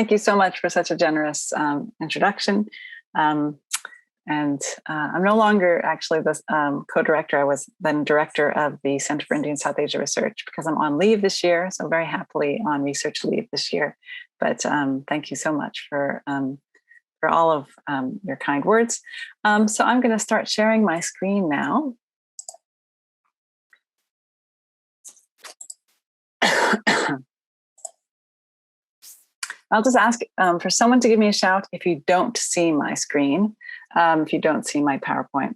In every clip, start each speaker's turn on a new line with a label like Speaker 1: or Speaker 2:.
Speaker 1: Thank you so much for such a generous introduction. I'm no longer actually the co-director. I was then director of the Center for Indian South Asia Research because I'm on leave this year, so very happily on research leave this year. But thank you so much for all of your kind words. So I'm going to start sharing my screen now. I'll just ask for someone to give me a shout if you don't see my screen, if you don't see my PowerPoint.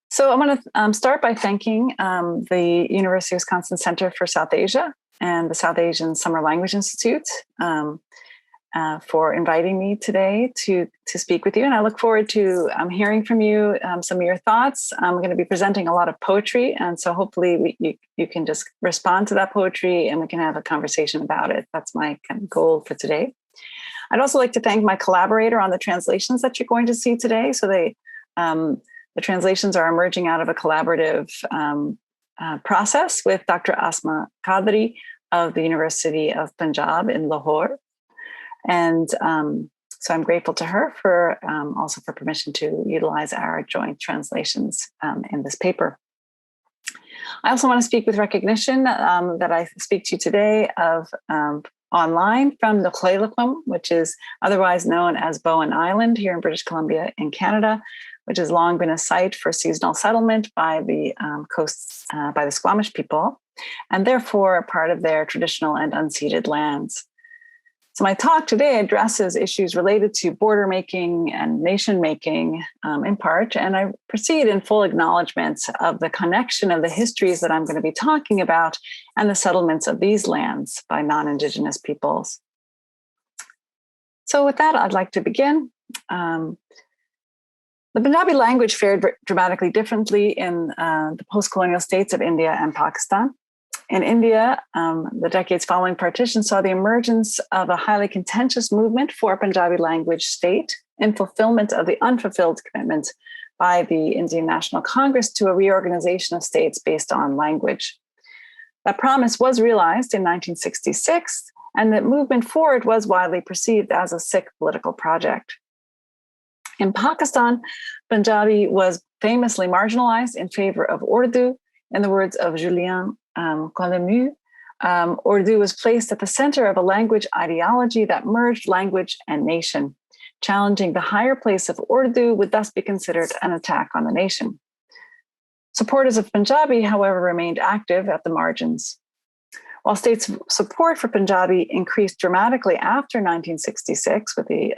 Speaker 1: So I'm going to start by thanking the University of Wisconsin Center for South Asia and the South Asian Summer Language Institute for inviting me today to speak with you. And I look forward to hearing from you some of your thoughts. I'm going to be presenting a lot of poetry. And so hopefully you can just respond to that poetry and we can have a conversation about it. That's my kind of goal for today. I'd also like to thank my collaborator on the translations that you're going to see today. So the translations are emerging out of a collaborative process with Dr. Asma Qadri of the University of Punjab in Lahore. And so I'm grateful to her for also for permission to utilize our joint translations in this paper. I also want to speak with recognition that I speak to you today of online from the Khlaylakum, which is otherwise known as Bowen Island here in British Columbia in Canada, which has long been a site for seasonal settlement by the coasts, by the Squamish people, and therefore a part of their traditional and unceded lands. So my talk today addresses issues related to border making and nation making in part, and I proceed in full acknowledgement of the connection of the histories that I'm going to be talking about and the settlements of these lands by non-Indigenous peoples. So with that, I'd like to begin. The Punjabi language fared dramatically differently in the post-colonial states of India and Pakistan. In India, the decades following partition saw the emergence of a highly contentious movement for a Punjabi language state in fulfillment of the unfulfilled commitment by the Indian National Congress to a reorganization of states based on language. That promise was realized in 1966, and the movement for it was widely perceived as a Sikh political project. In Pakistan, Punjabi was famously marginalized in favor of Urdu. In the words of Julien Colemu, Urdu was placed at the center of a language ideology that merged language and nation. Challenging the higher place of Urdu would thus be considered an attack on the nation. Supporters of Punjabi, however, remained active at the margins. While states' support for Punjabi increased dramatically after 1966 with the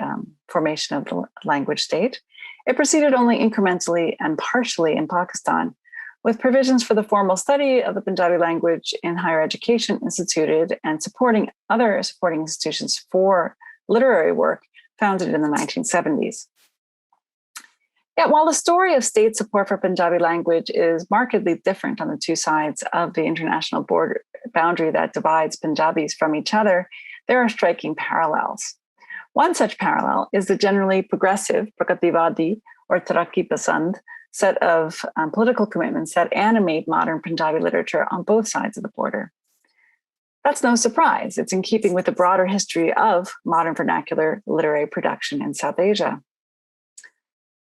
Speaker 1: formation of the language state, it proceeded only incrementally and partially in Pakistan, with provisions for the formal study of the Punjabi language in higher education instituted and other supporting institutions for literary work founded in the 1970s. Yet while the story of state support for Punjabi language is markedly different on the two sides of the international border boundary that divides Punjabis from each other, there are striking parallels. One such parallel is the generally progressive pragatīvādī or taraqqi pasand set of political commitments that animate modern Punjabi literature on both sides of the border. That's no surprise. It's in keeping with the broader history of modern vernacular literary production in South Asia.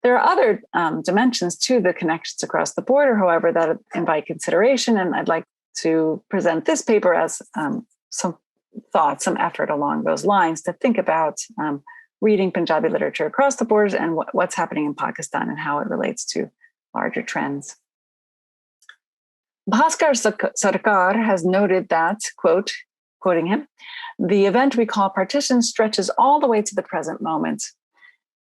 Speaker 1: There are other dimensions to the connections across the border, however, that invite consideration, and I'd like to present this paper as some thought, some effort along those lines to think about reading Punjabi literature across the borders and what's happening in Pakistan and how it relates to larger trends. Bhaskar Sarkar has noted that, quoting him, the event we call partition stretches all the way to the present moment,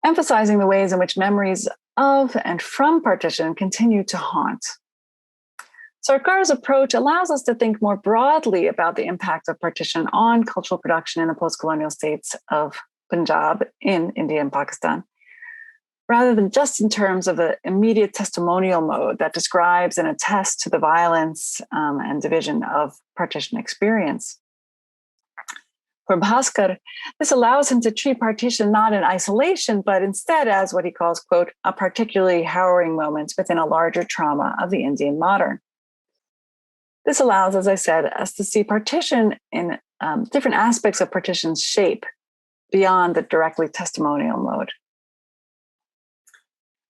Speaker 1: emphasizing the ways in which memories of and from partition continue to haunt. Sarkar's approach allows us to think more broadly about the impact of partition on cultural production in the post-colonial states of Punjab in India and Pakistan, rather than just in terms of the immediate testimonial mode that describes and attests to the violence and division of partition experience. For Bhaskar, this allows him to treat partition not in isolation, but instead as what he calls, quote, a particularly harrowing moment within a larger trauma of the Indian modern. This allows, as I said, us to see partition in different aspects of partition's shape beyond the directly testimonial mode.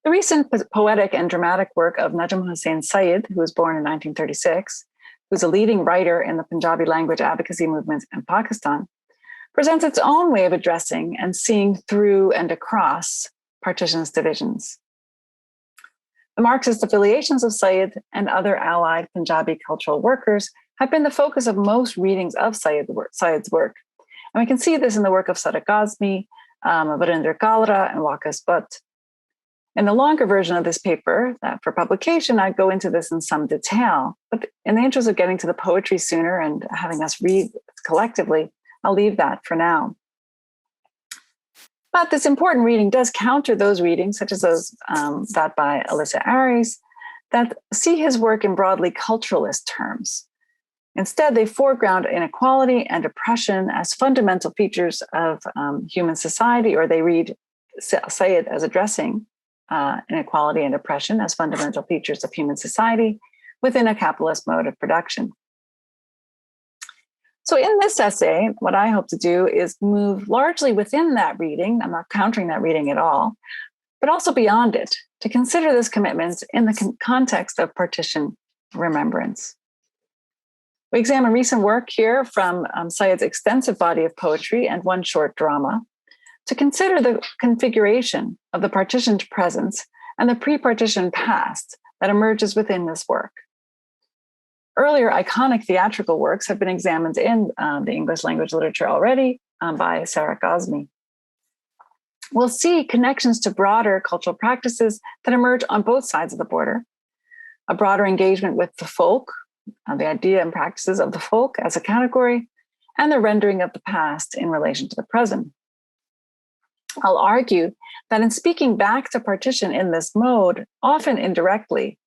Speaker 1: The recent poetic and dramatic work of Najm Hosain Syed, who was born in 1936, who's a leading writer in the Punjabi language advocacy movement in Pakistan, presents its own way of addressing and seeing through and across partition's divisions. The Marxist affiliations of Syed and other allied Punjabi cultural workers have been the focus of most readings of Syed's work. And we can see this in the work of Sadiq Kazmi, Virender Kalra, and Waqas Butt. In the longer version of this paper, that for publication, I go into this in some detail, but in the interest of getting to the poetry sooner and having us read collectively, I'll leave that for now. But this important reading does counter those readings, such as those that by Alyssa Aries, that see his work in broadly culturalist terms. Instead, they foreground inequality and oppression as fundamental features of human society, or they read Syed as addressing inequality and oppression as fundamental features of human society within a capitalist mode of production. So in this essay, what I hope to do is move largely within that reading. I'm not countering that reading at all, but also beyond it, to consider this commitment in the context of partition remembrance. We examine recent work here from Syed's extensive body of poetry and one short drama to consider the configuration of the partitioned presence and the pre-partition past that emerges within this work. Earlier iconic theatrical works have been examined in the English language literature already by Sadiq Kazmi. We'll see connections to broader cultural practices that emerge on both sides of the border, a broader engagement with the folk, the idea and practices of the folk as a category, and the rendering of the past in relation to the present. I'll argue that in speaking back to partition in this mode, often indirectly,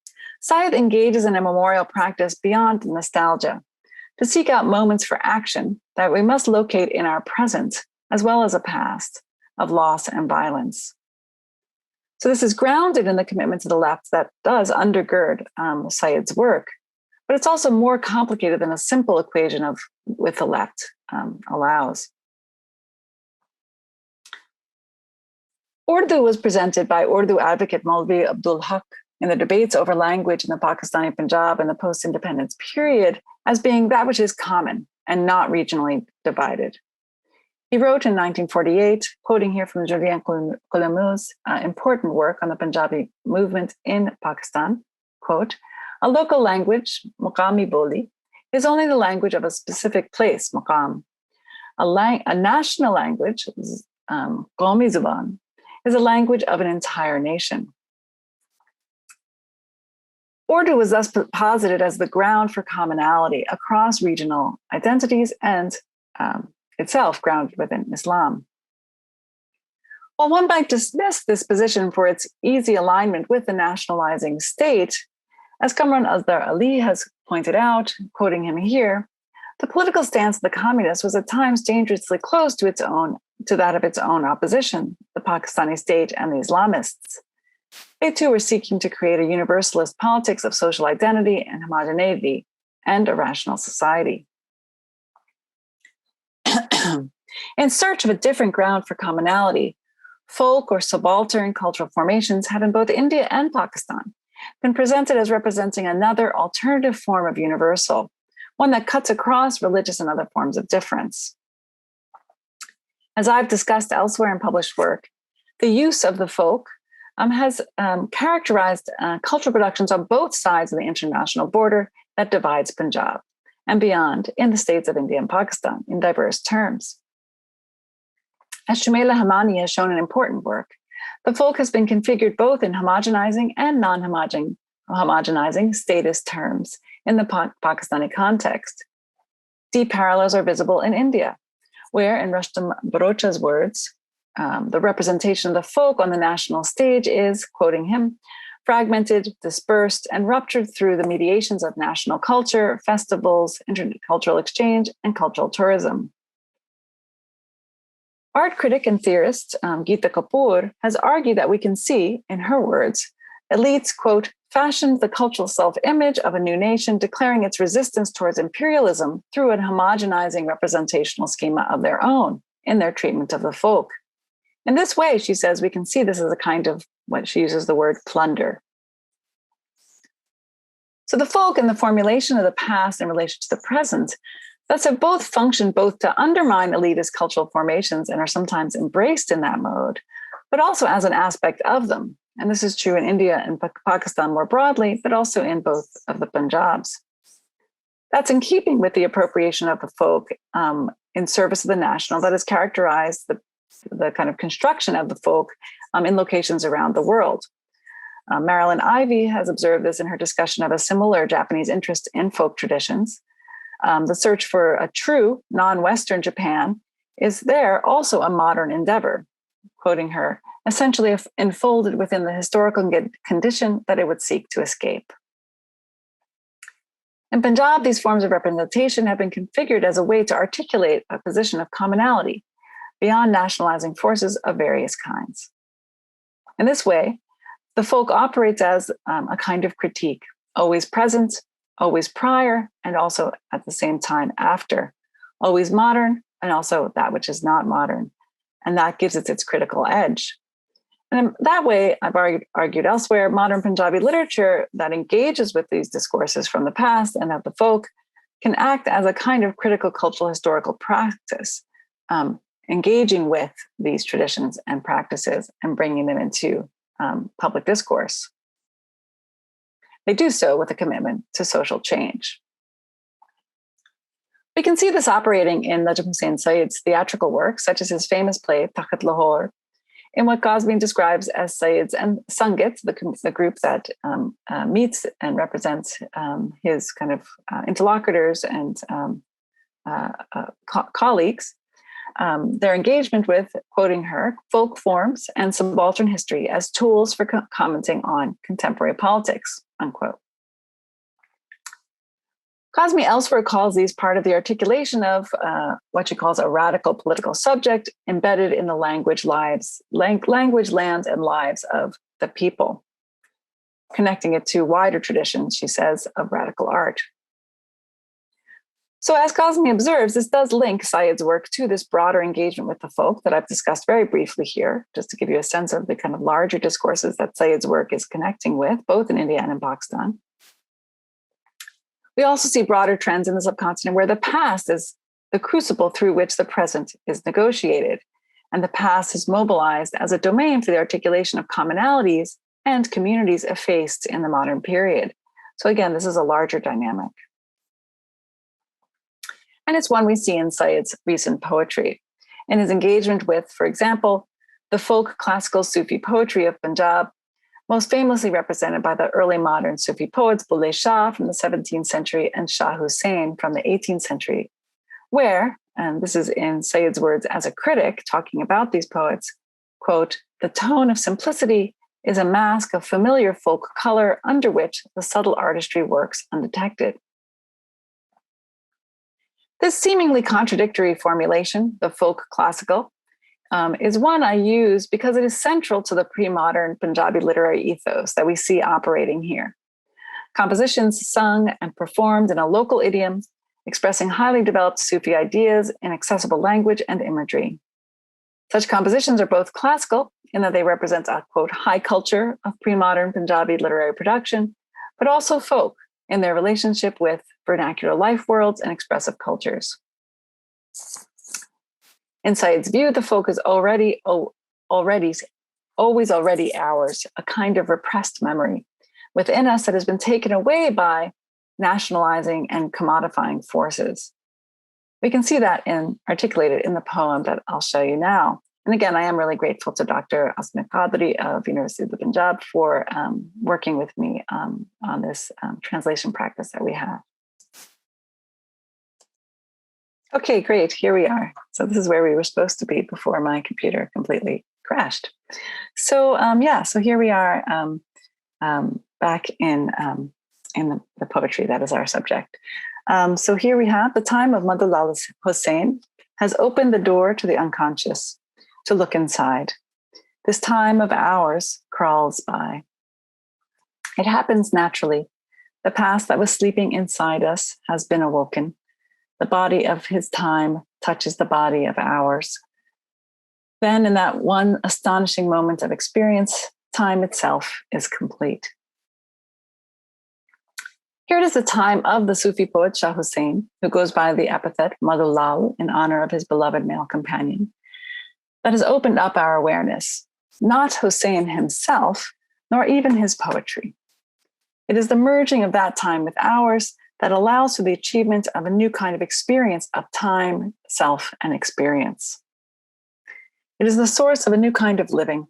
Speaker 1: Syed engages in a memorial practice beyond nostalgia, to seek out moments for action that we must locate in our present, as well as a past of loss and violence. So this is grounded in the commitment to the left that does undergird Syed's work, but it's also more complicated than a simple equation of with the left allows. Urdu was presented by Urdu advocate Maulvi Abdul Haq in the debates over language in the Pakistani Punjab and the post-independence period as being that which is common and not regionally divided. He wrote in 1948, quoting here from Julien Colomu's important work on the Punjabi movement in Pakistan, quote, "A local language, Muqami Boli, is only the language of a specific place, Muqam. A national language, Qawmi Zuban, is a language of an entire nation." Urdu was thus posited as the ground for commonality across regional identities and itself grounded within Islam. While one might dismiss this position for its easy alignment with the nationalizing state, as Kamran Azhar Ali has pointed out, quoting him here, the political stance of the communists was at times dangerously close to that of its own opposition, the Pakistani state and the Islamists. They too were seeking to create a universalist politics of social identity and homogeneity and a rational society. In search of a different ground for commonality, folk or subaltern cultural formations have in both India and Pakistan been presented as representing another alternative form of universal, one that cuts across religious and other forms of difference. As I've discussed elsewhere in published work, the use of the folk has characterized cultural productions on both sides of the international border that divides Punjab and beyond in the states of India and Pakistan in diverse terms. As Shumaila Hamani has shown in important work, the folk has been configured both in homogenizing and non-homogenizing statist terms in the Pakistani context. Deep parallels are visible in India, where, in Rustam Barocha's words, the representation of the folk on the national stage is, quoting him, fragmented, dispersed, and ruptured through the mediations of national culture, festivals, intercultural exchange, and cultural tourism. Art critic and theorist Geeta Kapoor has argued that we can see, in her words, Elites, quote, fashioned the cultural self-image of a new nation, declaring its resistance towards imperialism through a homogenizing representational schema of their own in their treatment of the folk. In this way, she says, we can see this as a kind of what she uses the word plunder. So the folk in the formulation of the past in relation to the present thus have both functioned both to undermine elitist cultural formations and are sometimes embraced in that mode, but also as an aspect of them. And this is true in India and Pakistan more broadly, but also in both of the Punjabs. That's in keeping with the appropriation of the folk in service of the national that has characterized the kind of construction of the folk in locations around the world. Marilyn Ivey has observed this in her discussion of a similar Japanese interest in folk traditions. The search for a true non-Western Japan is there also a modern endeavor, quoting her, essentially enfolded within the historical condition that it would seek to escape. In Punjab, these forms of representation have been configured as a way to articulate a position of commonality beyond nationalizing forces of various kinds. In this way, the folk operates as a kind of critique, always present, always prior, and also at the same time after, always modern, and also that which is not modern. And that gives it its critical edge. And in that way, I've argued elsewhere, modern Punjabi literature that engages with these discourses from the past and of the folk can act as a kind of critical cultural historical practice, engaging with these traditions and practices and bringing them into public discourse. They do so with a commitment to social change. We can see this operating in Najm Hosain Syed's theatrical work, such as his famous play, Takht Lahore, in what Gosbin describes as Syed's and Sangit, the group that meets and represents his kind of interlocutors and colleagues, their engagement with, quoting her, folk forms and subaltern history as tools for commenting on contemporary politics, unquote. Cosme elsewhere calls these part of the articulation of what she calls a radical political subject embedded in the language, lands, and lives of the people, connecting it to wider traditions, she says, of radical art. So as Cosme observes, this does link Syed's work to this broader engagement with the folk that I've discussed very briefly here, just to give you a sense of the kind of larger discourses that Syed's work is connecting with, both in India and in Pakistan. We also see broader trends in the subcontinent where the past is the crucible through which the present is negotiated, and the past is mobilized as a domain for the articulation of commonalities and communities effaced in the modern period. So again, this is a larger dynamic. And it's one we see in Syed's recent poetry. In his engagement with, for example, the folk classical Sufi poetry of Punjab, most famously represented by the early modern Sufi poets Bulleh Shah from the 17th century and Shah Hussain from the 18th century, where, and this is in Syed's words as a critic talking about these poets, quote, the tone of simplicity is a mask of familiar folk color under which the subtle artistry works undetected. This seemingly contradictory formulation, the folk classical, is one I use because it is central to the pre-modern Punjabi literary ethos that we see operating here. Compositions sung and performed in a local idiom, expressing highly developed Sufi ideas in accessible language and imagery. Such compositions are both classical, in that they represent a, quote, high culture of pre-modern Punjabi literary production, but also folk in their relationship with vernacular life worlds and expressive cultures. In Syed's view, the folk is always already ours, a kind of repressed memory within us that has been taken away by nationalizing and commodifying forces. We can see that articulated in the poem that I'll show you now. And again, I am really grateful to Dr. Asma Qadri of University of the Punjab for working with me on this translation practice that we have. Okay, great. Here we are. So this is where we were supposed to be before my computer completely crashed. So so here we are back in the poetry that is our subject. So here we have the time of Madhulal Hussain has opened the door to the unconscious to look inside. This time of ours crawls by. It happens naturally. The past that was sleeping inside us has been awoken. The body of his time touches the body of ours. Then, in that one astonishing moment of experience, time itself is complete. Here it is the time of the Sufi poet Shah Hussain, who goes by the epithet Madhulal in honor of his beloved male companion, that has opened up our awareness, not Hussain himself, nor even his poetry. It is the merging of that time with ours that allows for the achievement of a new kind of experience of time, self, and experience. It is the source of a new kind of living,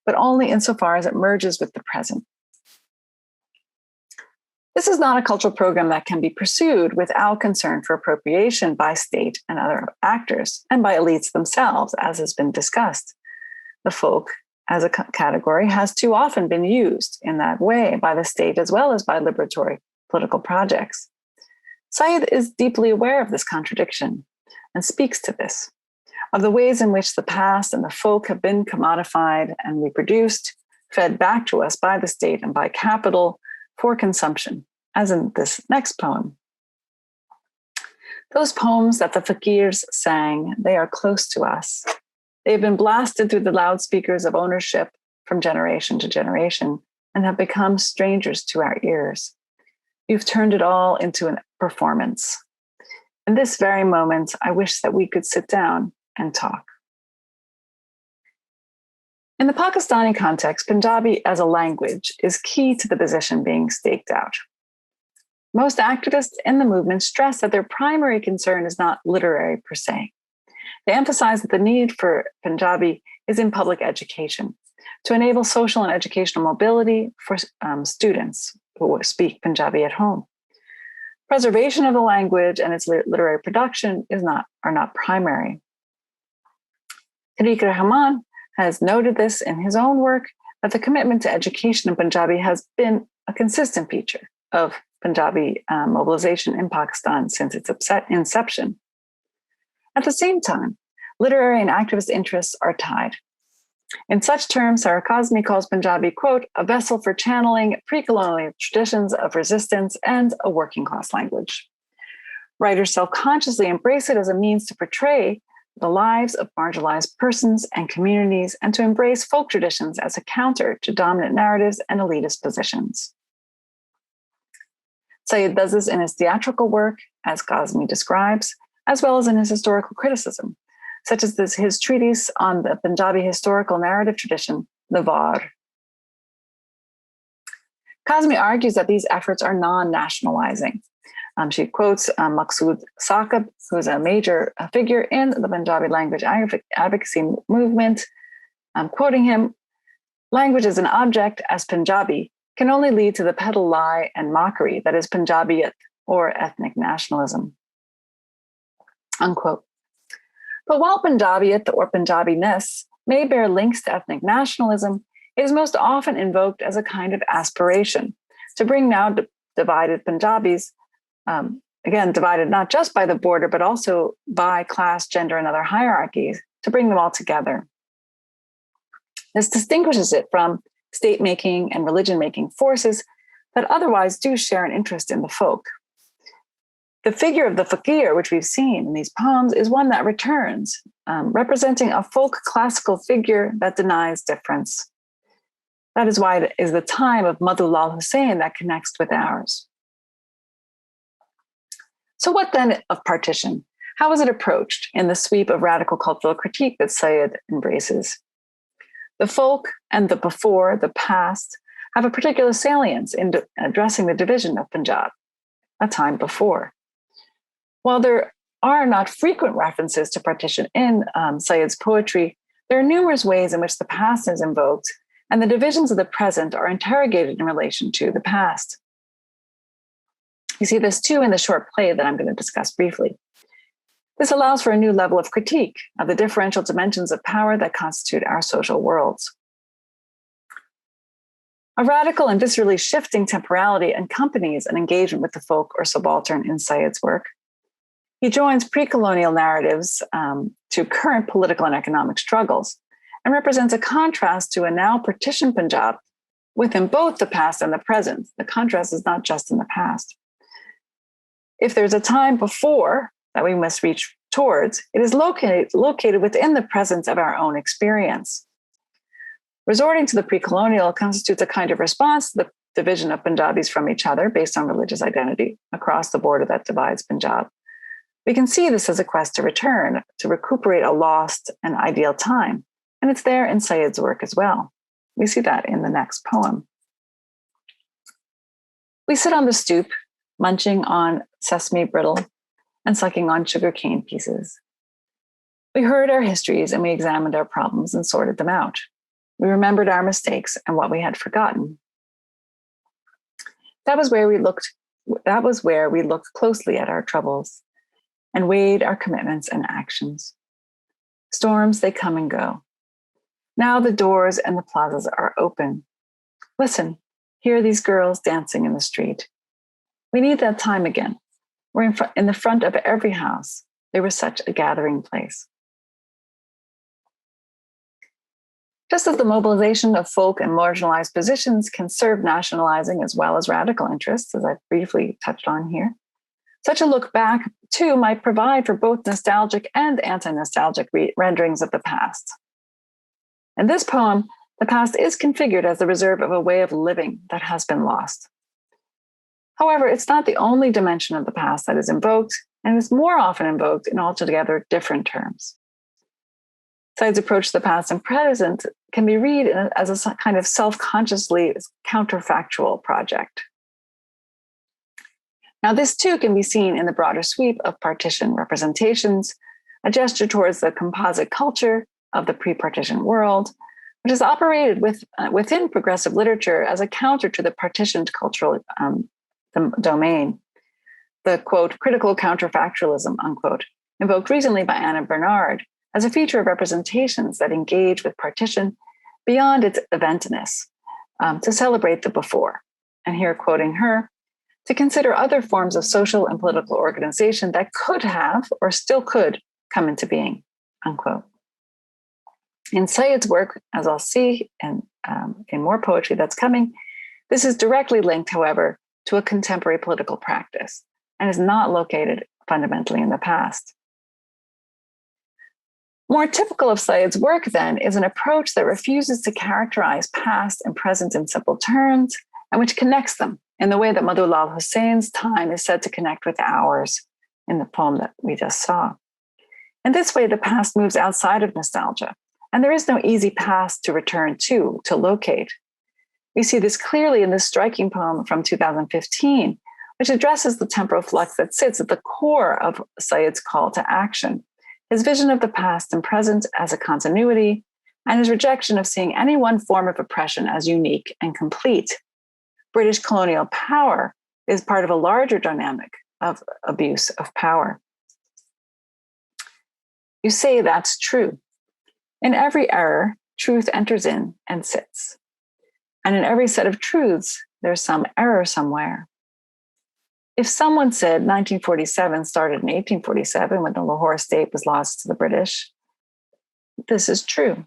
Speaker 1: but only insofar as it merges with the present. This is not a cultural program that can be pursued without concern for appropriation by state and other actors, and by elites themselves, as has been discussed. The folk, as a category, has too often been used in that way by the state as well as by liberatory political projects. Syed is deeply aware of this contradiction and speaks to this, of the ways in which the past and the folk have been commodified and reproduced, fed back to us by the state and by capital for consumption, as in this next poem. Those poems that the fakirs sang, they are close to us. They have been blasted through the loudspeakers of ownership from generation to generation and have become strangers to our ears. You've turned it all into a performance. In this very moment, I wish that we could sit down and talk. In the Pakistani context, Punjabi as a language is key to the position being staked out. Most activists in the movement stress that their primary concern is not literary per se. They emphasize that the need for Punjabi is in public education to enable social and educational mobility for students who speak Punjabi at home. Preservation of the language and its literary production are not primary. Tariq Rahman has noted this in his own work, that the commitment to education in Punjabi has been a consistent feature of Punjabi mobilization in Pakistan since its inception. At the same time, literary and activist interests are tied. In such terms, Sarah Kazmi calls Punjabi, quote, a vessel for channeling pre-colonial traditions of resistance and a working class language. Writers self-consciously embrace it as a means to portray the lives of marginalized persons and communities, and to embrace folk traditions as a counter to dominant narratives and elitist positions. Syed does this in his theatrical work, as Kazmi describes, as well as in his historical criticism, such as his treatise on the Punjabi historical narrative tradition, the Var. Kazmi argues that these efforts are non-nationalizing. She quotes Maqsood Saqib, who is a major figure in the Punjabi language advocacy movement. Quoting him, language as an object, as Punjabi, can only lead to the peddle lie and mockery that is Punjabiyat, or ethnic nationalism. Unquote. But while Punjabiyat or Punjabiness may bear links to ethnic nationalism, it is most often invoked as a kind of aspiration to bring now divided Punjabis, again, divided not just by the border, but also by class, gender, and other hierarchies, to bring them all together. This distinguishes it from state-making and religion-making forces that otherwise do share an interest in the folk. The figure of the fakir, which we've seen in these poems, is one that returns, representing a folk classical figure that denies difference. That is why it is the time of Madhulal Hussain that connects with ours. So what then of partition? How is it approached in the sweep of radical cultural critique that Syed embraces? The folk and the before, the past, have a particular salience in addressing the division of Punjab, a time before. While there are not frequent references to partition in Syed's poetry, there are numerous ways in which the past is invoked, and the divisions of the present are interrogated in relation to the past. You see this too in the short play that I'm going to discuss briefly. This allows for a new level of critique of the differential dimensions of power that constitute our social worlds. A radical and viscerally shifting temporality accompanies an engagement with the folk or subaltern in Syed's work. He joins pre-colonial narratives to current political and economic struggles and represents a contrast to a now partitioned Punjab within both the past and the present. The contrast is not just in the past. If there's a time before that we must reach towards, it is located within the presence of our own experience. Resorting to the pre-colonial constitutes a kind of response to the division of Punjabis from each other based on religious identity across the border that divides Punjab. We can see this as a quest to return, to recuperate a lost and ideal time. And it's there in Syed's work as well. We see that in the next poem. We sit on the stoop, munching on sesame brittle and sucking on sugarcane pieces. We heard our histories and we examined our problems and sorted them out. We remembered our mistakes and what we had forgotten. That was where we looked closely at our troubles and weighed our commitments and actions. Storms, they come and go. Now the doors and the plazas are open. Listen, hear these girls dancing in the street. We need that time again. We're in the front of every house. There was such a gathering place. Just as the mobilization of folk and marginalized positions can serve nationalizing as well as radical interests, as I've briefly touched on here, such a look back, too, might provide for both nostalgic and anti-nostalgic renderings of the past. In this poem, the past is configured as the reserve of a way of living that has been lost. However, it's not the only dimension of the past that is invoked, and is more often invoked in altogether different terms. Syed's approach to the past and present can be read as a kind of self-consciously counterfactual project. Now, this too can be seen in the broader sweep of partition representations, a gesture towards the composite culture of the pre-partition world, which is operated within progressive literature as a counter to the partitioned cultural domain. The, quote, critical counterfactualism, unquote, invoked recently by Anna Bernard as a feature of representations that engage with partition beyond its eventness, to celebrate the before. And here, quoting her, to consider other forms of social and political organization that could have or still could come into being, unquote. In Syed's work, as I'll see in more poetry that's coming, this is directly linked, however, to a contemporary political practice and is not located fundamentally in the past. More typical of Syed's work, then, is an approach that refuses to characterize past and present in simple terms and which connects them in the way that Najm Hosain's time is said to connect with ours in the poem that we just saw. In this way, the past moves outside of nostalgia, and there is no easy past to return to locate. We see this clearly in this striking poem from 2015, which addresses the temporal flux that sits at the core of Syed's call to action, his vision of the past and present as a continuity, and his rejection of seeing any one form of oppression as unique and complete. British colonial power is part of a larger dynamic of abuse of power. You say that's true. In every error, truth enters in and sits. And in every set of truths, there's some error somewhere. If someone said 1947 started in 1847 when the Lahore state was lost to the British, this is true.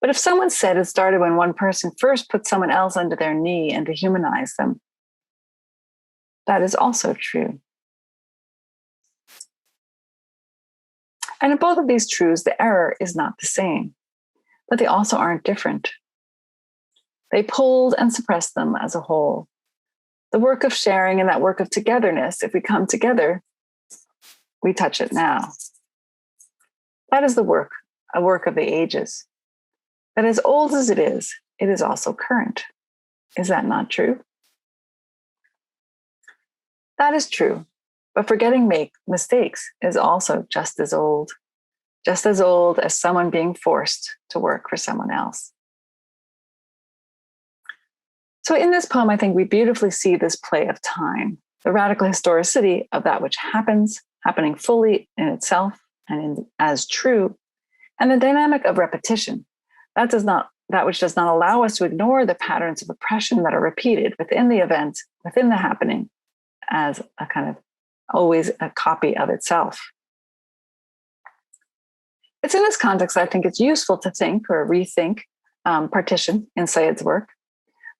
Speaker 1: But if someone said it started when one person first put someone else under their knee and dehumanized them, that is also true. And in both of these truths, the error is not the same, but they also aren't different. They pulled and suppressed them as a whole. The work of sharing and that work of togetherness, if we come together, we touch it now. That is the work, a work of the ages. That as old as it is also current. Is that not true? That is true, but forgetting mistakes is also just as old as someone being forced to work for someone else. So in this poem, I think we beautifully see this play of time, the radical historicity of that which happens, happening fully in itself and as true, and the dynamic of repetition. That which does not allow us to ignore the patterns of oppression that are repeated within the event, within the happening, as a kind of always a copy of itself. It's in this context that I think it's useful to think or rethink partition in Syed's work.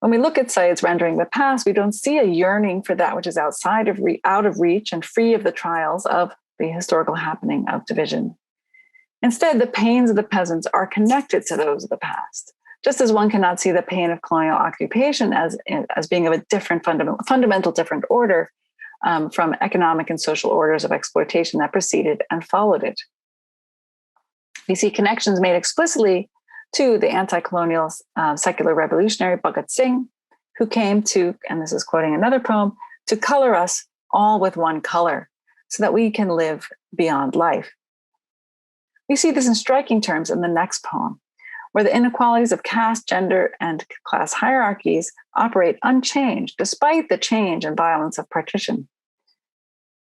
Speaker 1: When we look at Syed's rendering of the past, we don't see a yearning for that which is out of reach and free of the trials of the historical happening of division. Instead, the pains of the peasants are connected to those of the past, just as one cannot see the pain of colonial occupation as being of a different fundamental different order from economic and social orders of exploitation that preceded and followed it. We see connections made explicitly to the anti-colonial secular revolutionary Bhagat Singh, who came to, and this is quoting another poem, to color us all with one color so that we can live beyond life. We see this in striking terms in the next poem, where the inequalities of caste, gender, and class hierarchies operate unchanged despite the change and violence of partition.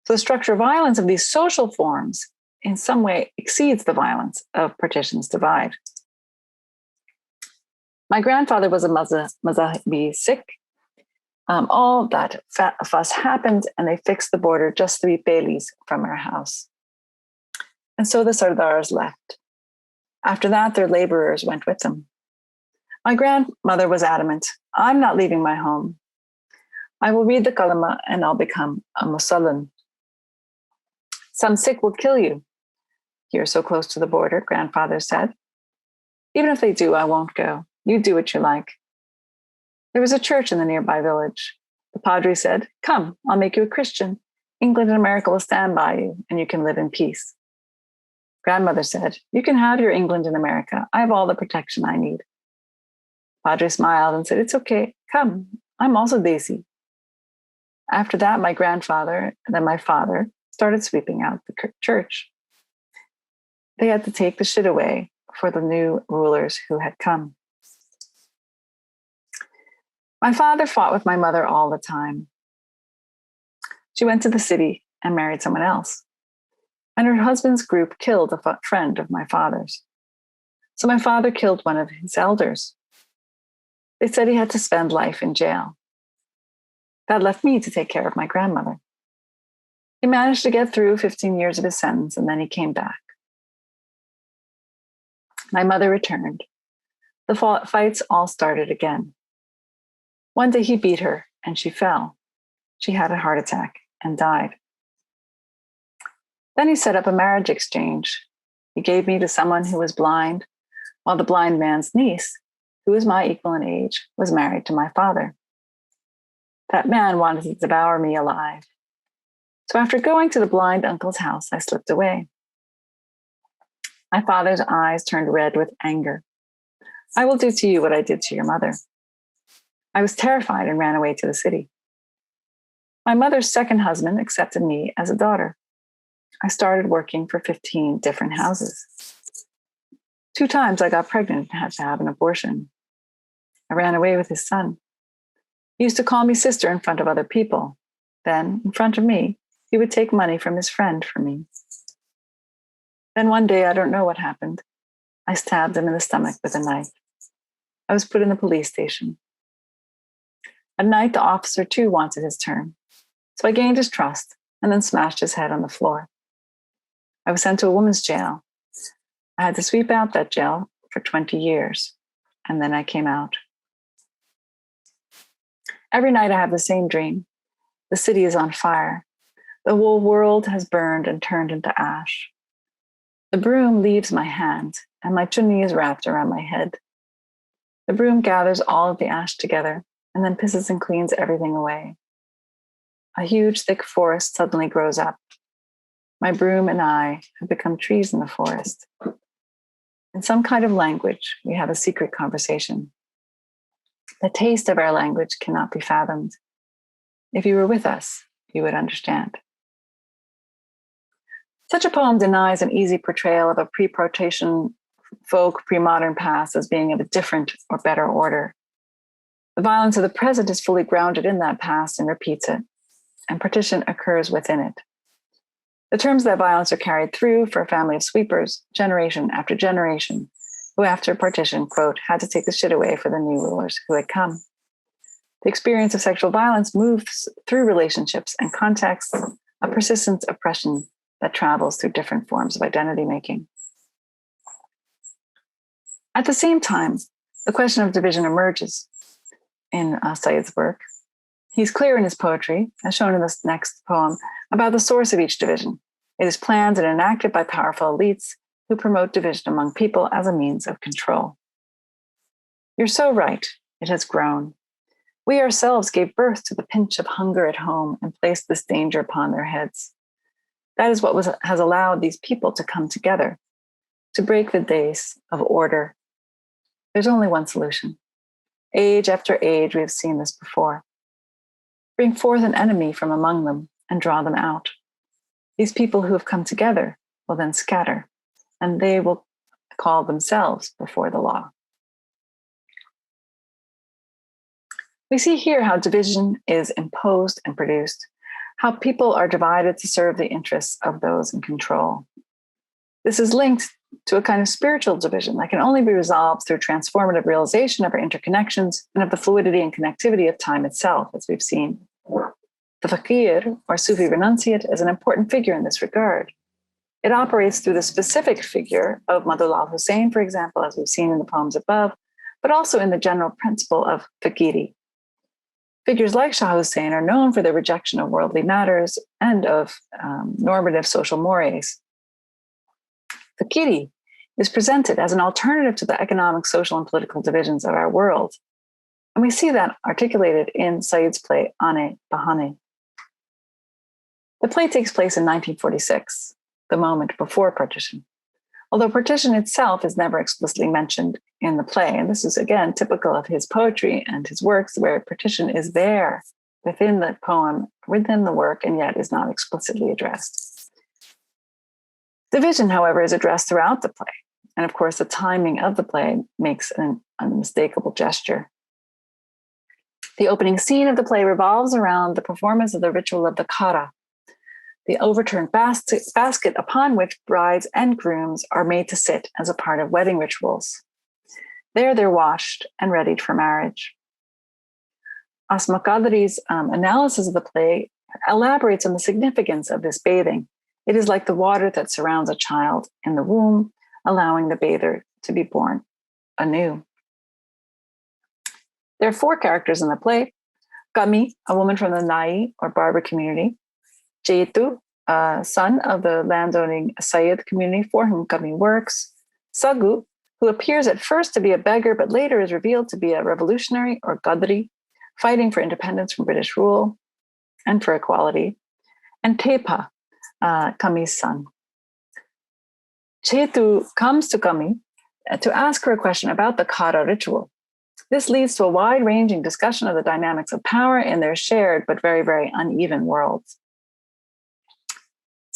Speaker 1: So the structural violence of these social forms in some way exceeds the violence of partition's divide. My grandfather was a Mazhabi Sikh. All that fuss happened, and they fixed the border just 3 pailis from our house. And so the Sardars left. After that, their laborers went with them. My grandmother was adamant, I'm not leaving my home. I will read the kalama and I'll become a Muslim. Some Sikh will kill you. You're so close to the border, grandfather said. Even if they do, I won't go. You do what you like. There was a church in the nearby village. The padre said, come, I'll make you a Christian. England and America will stand by you and you can live in peace. Grandmother said, you can have your England and America. I have all the protection I need. Padre smiled and said, it's okay. Come, I'm also Desi. After that, my grandfather and then my father started sweeping out the church. They had to take the shit away for the new rulers who had come. My father fought with my mother all the time. She went to the city and married someone else. And her husband's group killed a friend of my father's. So my father killed one of his elders. They said he had to spend life in jail. That left me to take care of my grandmother. He managed to get through 15 years of his sentence, and then he came back. My mother returned. The fights all started again. One day he beat her, and she fell. She had a heart attack and died. Then he set up a marriage exchange. He gave me to someone who was blind, while the blind man's niece, who was my equal in age, was married to my father. That man wanted to devour me alive. So after going to the blind uncle's house, I slipped away. My father's eyes turned red with anger. I will do to you what I did to your mother. I was terrified and ran away to the city. My mother's second husband accepted me as a daughter. I started working for 15 different houses. 2 times I got pregnant and had to have an abortion. I ran away with his son. He used to call me sister in front of other people. Then, in front of me, he would take money from his friend for me. Then one day, I don't know what happened. I stabbed him in the stomach with a knife. I was put in the police station. At night, the officer too wanted his turn. So I gained his trust and then smashed his head on the floor. I was sent to a women's jail. I had to sweep out that jail for 20 years, and then I came out. Every night I have the same dream. The city is on fire. The whole world has burned and turned into ash. The broom leaves my hand, and my chunni is wrapped around my head. The broom gathers all of the ash together, and then pisses and cleans everything away. A huge, thick forest suddenly grows up. My broom and I have become trees in the forest. In some kind of language, we have a secret conversation. The taste of our language cannot be fathomed. If you were with us, you would understand. Such a poem denies an easy portrayal of a pre-partition folk pre-modern past as being of a different or better order. The violence of the present is fully grounded in that past and repeats it, and partition occurs within it. The terms of that violence are carried through for a family of sweepers, generation after generation, who after partition, quote, had to take the shit away for the new rulers who had come. The experience of sexual violence moves through relationships and contexts of persistent oppression that travels through different forms of identity making. At the same time, the question of division emerges. in Syed's work. He's clear in his poetry, as shown in this next poem, about the source of each division. It is planned and enacted by powerful elites who promote division among people as a means of control. You're so right, it has grown. We ourselves gave birth to the pinch of hunger at home and placed this danger upon their heads. That is what has allowed these people to come together, to break the days of order. There's only one solution. Age after age, we have seen this before. Bring forth an enemy from among them and draw them out. These people who have come together will then scatter, and they will call themselves before the law. We see here how division is imposed and produced, how people are divided to serve the interests of those in control. This is linked to a kind of spiritual division that can only be resolved through transformative realization of our interconnections and of the fluidity and connectivity of time itself, as we've seen. The fakir, or Sufi renunciate, is an important figure in this regard. It operates through the specific figure of Najm Hosain, for example, as we've seen in the poems above, but also in the general principle of fakiri. Figures like Shah Hussein are known for their rejection of worldly matters and of normative social mores. Fakiri is presented as an alternative to the economic, social, and political divisions of our world. And we see that articulated in Syed's play Ane Bahane. The play takes place in 1946, the moment before partition. Although partition itself is never explicitly mentioned in the play, and this is again typical of his poetry and his works, where partition is there within the poem, within the work, and yet is not explicitly addressed. Division, however, is addressed throughout the play. And of course, the timing of the play makes an unmistakable gesture. The opening scene of the play revolves around the performance of the ritual of the kara, the overturned basket upon which brides and grooms are made to sit as a part of wedding rituals. There they're washed and readied for marriage. Asma Qadri's analysis of the play elaborates on the significance of this bathing. It is like the water that surrounds a child in the womb, allowing the bather to be born anew. There are 4 characters in the play. Kami, a woman from the Nai or Barber community. Jaitu, son of the landowning Syed community for whom Kami works. Sagu, who appears at first to be a beggar, but later is revealed to be a revolutionary or Gadri, fighting for independence from British rule and for equality. And Tepa, Kami's son. Jaitu comes to Kami to ask her a question about the Kara ritual. This leads to a wide-ranging discussion of the dynamics of power in their shared but very, very uneven worlds.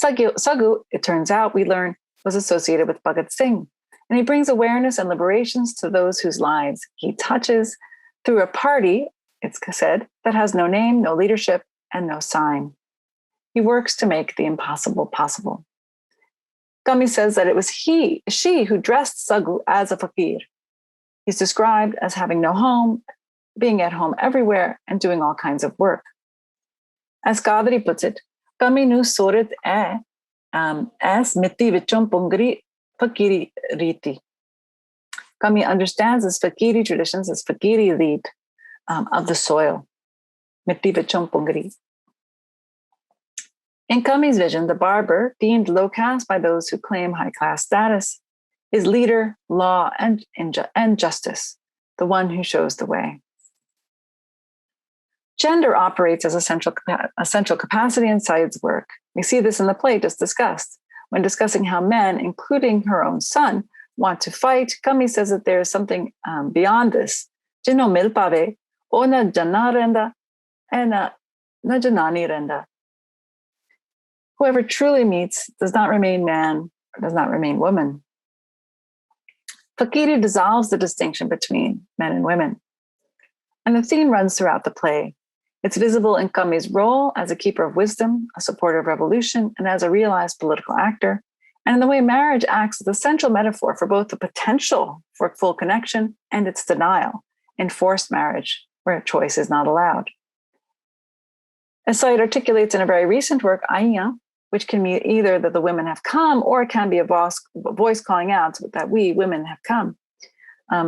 Speaker 1: Sagu, it turns out, we learn, was associated with Bhagat Singh, and he brings awareness and liberations to those whose lives he touches through a party, it's said, that has no name, no leadership, and no sign. He works to make the impossible possible. Kami says that it was she who dressed Sagu as a fakir. He's described as having no home, being at home everywhere, and doing all kinds of work. As Qadri puts it, Kami nu sorit as mitti vichon pungri fakiri riti. Kami understands his fakiri traditions as fakiri reed of the soil. Mitti vichon pungri. In Kami's vision, the barber, deemed low caste by those who claim high class status, is leader, law, and justice, the one who shows the way. Gender operates as a central capacity in Syed's work. We see this in the play just discussed. When discussing how men, including her own son, want to fight, Kami says that there is something beyond this. Jino mil pave, o na jana renda, and na janani renda. Whoever truly meets does not remain man, or does not remain woman. Fakiri dissolves the distinction between men and women. And the theme runs throughout the play. It's visible in Kami's role as a keeper of wisdom, a supporter of revolution, and as a realized political actor, and in the way marriage acts as a central metaphor for both the potential for full connection and its denial in forced marriage, where choice is not allowed. As Syed articulates in a very recent work, Aiya, which can mean either that the women have come or it can be a voice calling out that we women have come.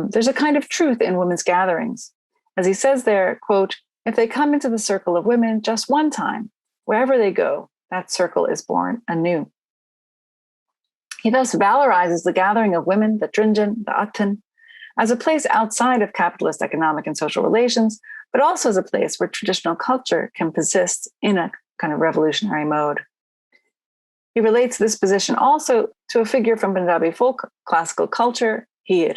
Speaker 1: There's a kind of truth in women's gatherings. As he says there, quote, if they come into the circle of women just one time, wherever they go, that circle is born anew. He thus valorizes the gathering of women, the Trinjan, the Atan, as a place outside of capitalist economic and social relations, but also as a place where traditional culture can persist in a kind of revolutionary mode. He relates this position also to a figure from Punjabi folk classical culture, Heer,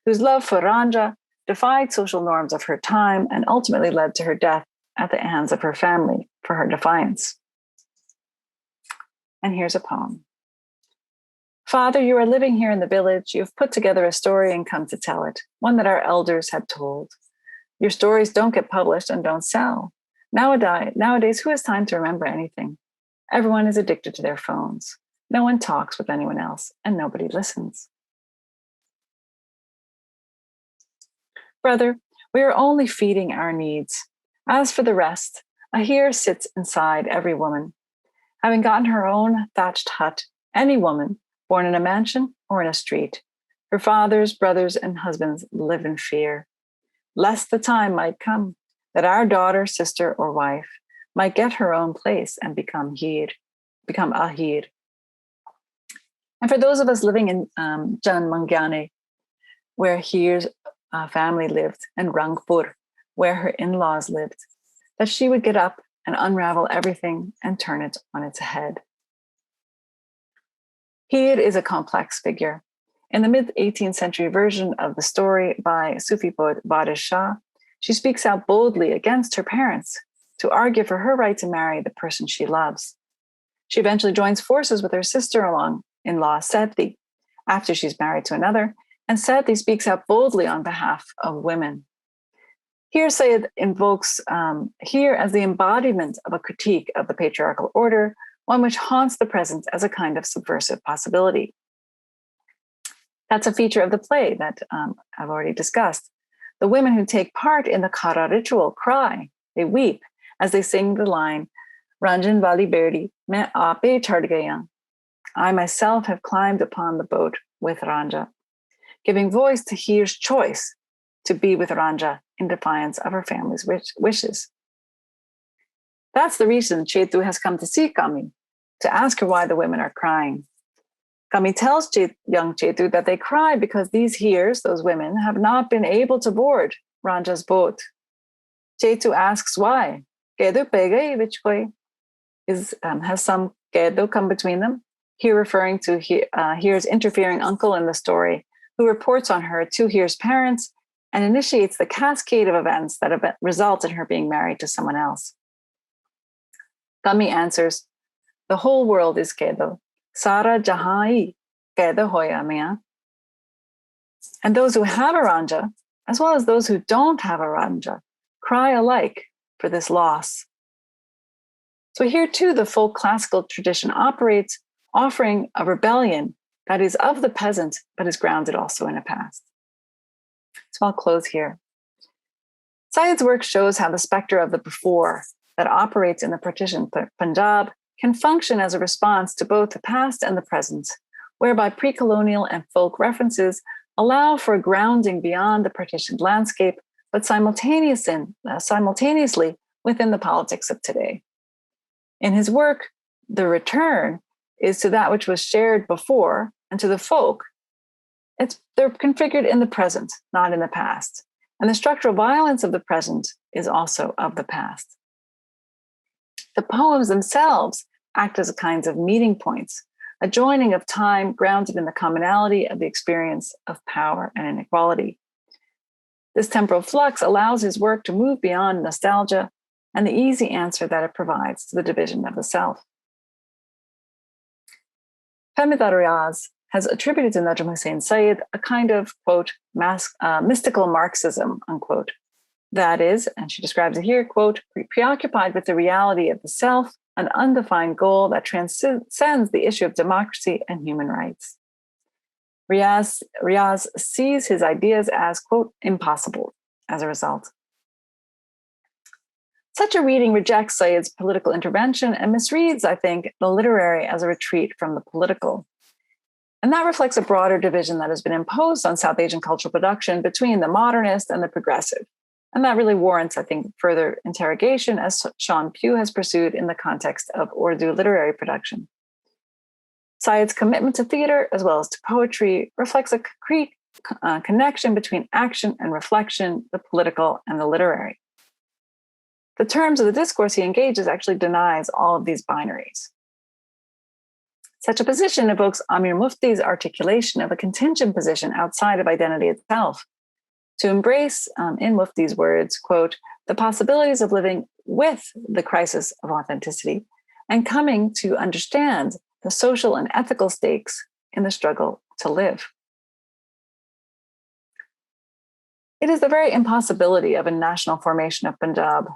Speaker 1: whose love for Ranja defied social norms of her time and ultimately led to her death at the hands of her family for her defiance. And here's a poem. Father, you are living here in the village. You have put together a story and come to tell it, one that our elders had told. Your stories don't get published and don't sell. Nowadays, who has time to remember anything? Everyone is addicted to their phones. No one talks with anyone else, and nobody listens. Brother, we are only feeding our needs. As for the rest, a Heer sits inside every woman. Having gotten her own thatched hut, any woman, born in a mansion or in a street, her fathers, brothers, and husbands live in fear, lest the time might come that our daughter, sister, or wife might get her own place and become a Heer. And for those of us living in Jan Mangyane, where Heer's family lived, and Rangpur, where her in-laws lived, that she would get up and unravel everything and turn it on its head. Heer is a complex figure. In the mid-18th century version of the story by Sufi poet Baris Shah, she speaks out boldly against her parents to argue for her right to marry the person she loves. She eventually joins forces with her sister-in-law, Seti, after she's married to another, and Seti speaks out boldly on behalf of women. Here, Syed invokes Heer as the embodiment of a critique of the patriarchal order, one which haunts the present as a kind of subversive possibility. That's a feature of the play that I've already discussed. The women who take part in the Kara ritual cry, they weep as they sing the line, Ranjan Vali Berdi, main aape chad gaya. I myself have climbed upon the boat with Ranja, giving voice to Heer's choice to be with Ranja in defiance of her family's wishes. That's the reason Chetu has come to see Kami, to ask her why the women are crying. Kami tells young Chetu that they cry because these Heers, those women, have not been able to board Ranja's boat. Chetu asks why. Kedu pe gayi vich koi? Has some kedu come between them? Here referring to Heer's interfering uncle in the story, who reports on her to Heer's parents and initiates the cascade of events that result in her being married to someone else. Kami answers, the whole world is kedo. Sara jahai kedo hoya mea. And those who have a Ranja, as well as those who don't have a Ranja, cry alike for this loss. So here too, the folk classical tradition operates, offering a rebellion that is of the peasant, but is grounded also in a past. So I'll close here. Syed's work shows how the specter of the before that operates in the partition Punjab can function as a response to both the past and the present, whereby pre-colonial and folk references allow for a grounding beyond the partitioned landscape, but simultaneously within the politics of today. In his work, the return is to that which was shared before, and to the folk, they're configured in the present, not in the past. And the structural violence of the present is also of the past. The poems themselves act as kinds of meeting points, a joining of time grounded in the commonality of the experience of power and inequality. This temporal flux allows his work to move beyond nostalgia and the easy answer that it provides to the division of the self. Pemida Riaz has attributed to Najm Hosain Syed a kind of, quote, mystical Marxism, unquote. That is, and she describes it here, quote, preoccupied with the reality of the self, an undefined goal that transcends the issue of democracy and human rights. Riaz sees his ideas as, quote, impossible as a result. Such a reading rejects Syed's political intervention and misreads, I think, the literary as a retreat from the political. And that reflects a broader division that has been imposed on South Asian cultural production between the modernist and the progressive, And that really warrants, I think, further interrogation, as Sean Pugh has pursued in the context of Urdu literary production. Syed's commitment to theater, as well as to poetry, reflects a concrete connection between action and reflection, the political and the literary. The terms of the discourse he engages actually denies all of these binaries. Such a position evokes Amir Mufti's articulation of a contingent position outside of identity itself, to embrace, in Mufti's words, quote, the possibilities of living with the crisis of authenticity and coming to understand the social and ethical stakes in the struggle to live. It is the very impossibility of a national formation of Punjab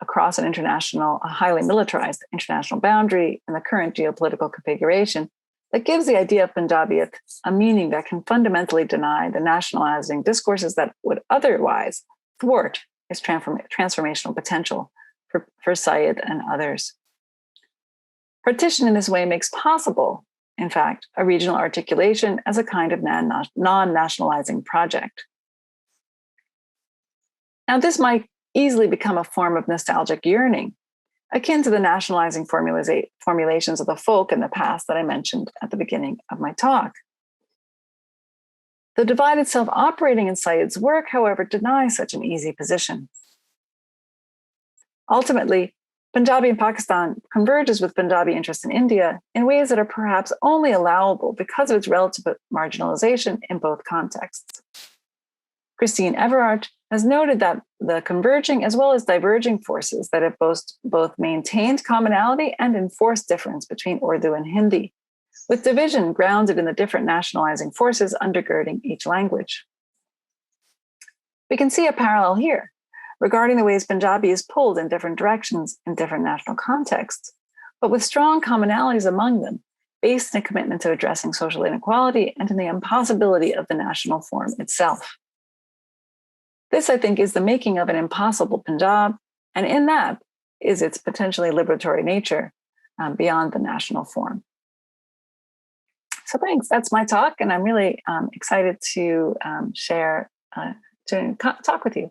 Speaker 1: across a highly militarized international boundary in the current geopolitical configuration that gives the idea of Punjabiyat a meaning that can fundamentally deny the nationalizing discourses that would otherwise thwart its transformational potential for Syed and others. Partition in this way makes possible, in fact, a regional articulation as a kind of non-nationalizing project. Now, this might easily become a form of nostalgic yearning, akin to the nationalizing formulations of the folk in the past that I mentioned at the beginning of my talk. The divided self operating in Syed's work, however, denies such an easy position. Ultimately, Punjabi in Pakistan converges with Punjabi interest in India in ways that are perhaps only allowable because of its relative marginalization in both contexts. Christine Everard has noted that the converging as well as diverging forces that have both maintained commonality and enforced difference between Urdu and Hindi, with division grounded in the different nationalizing forces undergirding each language. We can see a parallel here regarding the ways Punjabi is pulled in different directions in different national contexts, but with strong commonalities among them, based in a commitment to addressing social inequality and in the impossibility of the national form itself. This, I think, is the making of an impossible Punjab, and in that is its potentially liberatory nature beyond the national form. So thanks, that's my talk, and I'm really excited to talk with you.